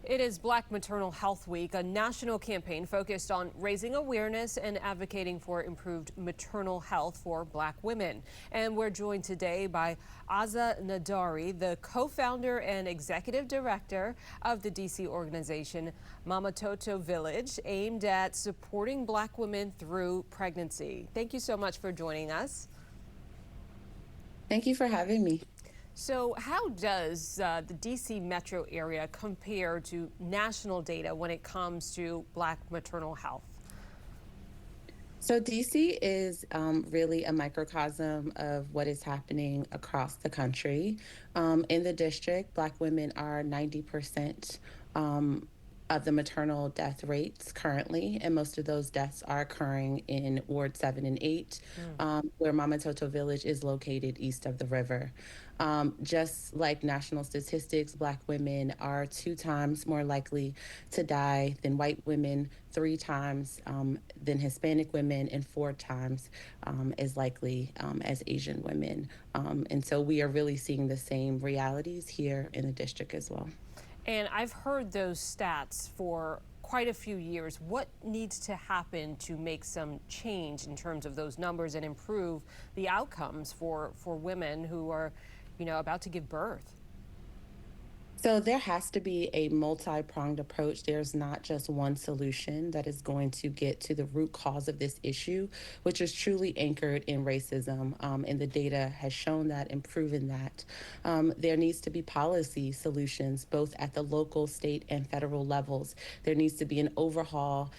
It is Black Maternal Health Week, a national campaign focused on raising awareness and advocating for improved maternal health for Black women. And we're joined today by Aza Nedhari, the co-founder and executive director of the DC organization Mamatoto Village, aimed at supporting Black women through pregnancy. Thank you so much for joining us. Thank you for having me. So how does the DC metro area compare to national data when it comes to Black maternal health? So DC is really a microcosm of what is happening across the country. In the district, Black women are 90% of the maternal death rates currently, and most of those deaths are occurring in Ward 7 and 8, where Mamatoto Village is located east of the river. Just like national statistics, Black women are 2 times more likely to die than white women, 3 times than Hispanic women, and 4 times as likely as Asian women. And so we are really seeing the same realities here in the district as well. And I've heard those stats for quite a few years. What needs to happen to make some change in terms of those numbers and improve the outcomes for women who are, about to give birth? So there has to be a multi-pronged approach. There's not just one solution that is going to get to the root cause of this issue, which is truly anchored in racism. And the data has shown that and proven that. There needs to be policy solutions, both at the local, state, and federal levels. There needs to be an overhaul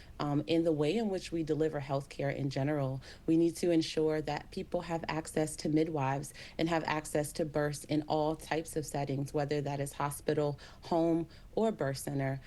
in the way in which we deliver healthcare in general. We need to ensure that people have access to midwives and have access to births in all types of settings, whether that is hospital, home, or birth center.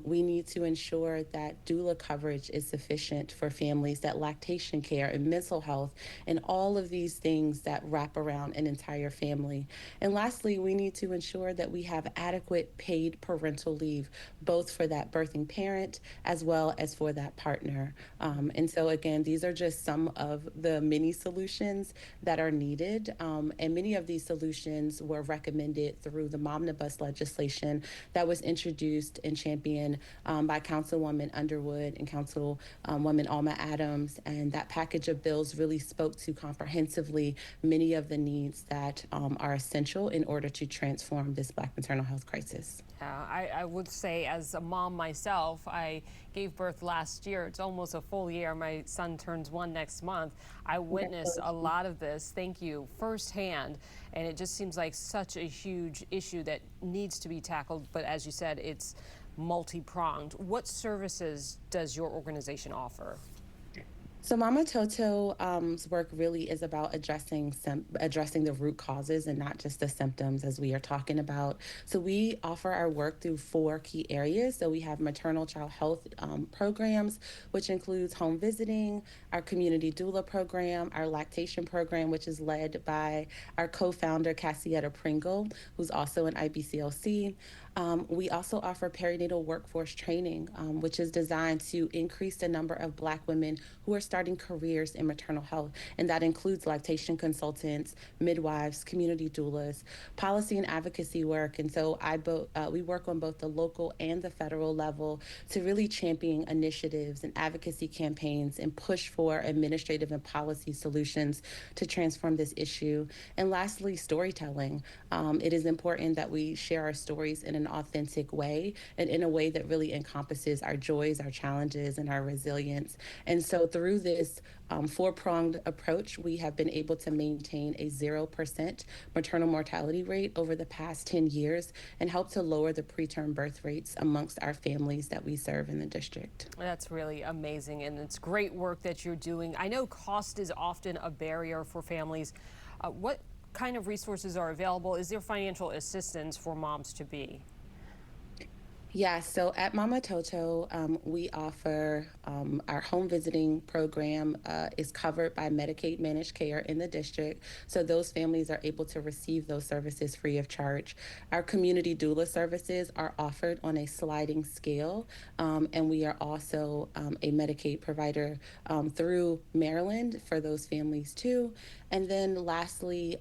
We need to ensure that doula coverage is sufficient for families, that lactation care and mental health and all of these things that wrap around an entire family. And lastly, we need to ensure that we have adequate paid parental leave, both for that birthing parent as well as for that partner. And so again, these are just some of the many solutions that are needed. And many of these solutions were recommended through the Momnibus legislation that was introduced and championed by Councilwoman Underwood and Councilwoman Alma Adams. And that package of bills really spoke to comprehensively many of the needs that are essential in order to transform this Black maternal health crisis. I would say, as a mom myself, I gave birth last year. It's almost a full year. My son turns 1 next month. I witnessed a lot of this, thank you, firsthand. And it just seems like such a huge issue that needs to be tackled. But as you said, it's multi-pronged. What services does your organization offer? So Mamatoto's work really is about addressing the root causes and not just the symptoms, as we are talking about. So we offer our work through 4 key areas. So we have maternal child health programs, which includes home visiting, our community doula program, our lactation program, which is led by our co-founder, Cassietta Pringle, who's also an IBCLC. We also offer perinatal workforce training, which is designed to increase the number of Black women who are starting careers in maternal health. And that includes lactation consultants, midwives, community doulas, policy and advocacy work. And so we work on both the local and the federal level to really champion initiatives and advocacy campaigns and push for administrative and policy solutions to transform this issue. And lastly, storytelling. It is important that we share our stories in an authentic way and in a way that really encompasses our joys, our challenges, and our resilience. And so through this 4-pronged approach, we have been able to maintain a 0% maternal mortality rate over the past 10 years and help to lower the preterm birth rates amongst our families that we serve in the district. That's really amazing, and it's great work that you're doing. I know cost is often a barrier for families. What kind of resources are available? Is there financial assistance for moms to be? Yeah, so at Mamatoto, we offer our home visiting program is covered by Medicaid managed care in the district. So those families are able to receive those services free of charge. Our community doula services are offered on a sliding scale, and we are also a Medicaid provider through Maryland for those families too. And then lastly,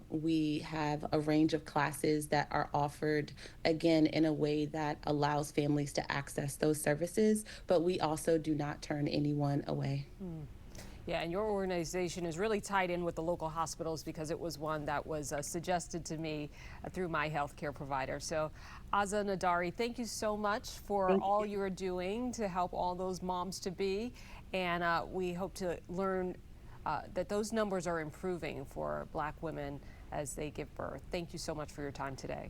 we have a range of classes that are offered again in a way that allows families to access those services, but we also do not turn anyone away. Yeah, and your organization is really tied in with the local hospitals because it was one that was suggested to me through my healthcare provider. So, Aza Nedhari, thank you so much for Thank all you. you're doing to help all those moms to be. And we hope to learn that those numbers are improving for Black women as they give birth. Thank you so much for your time today.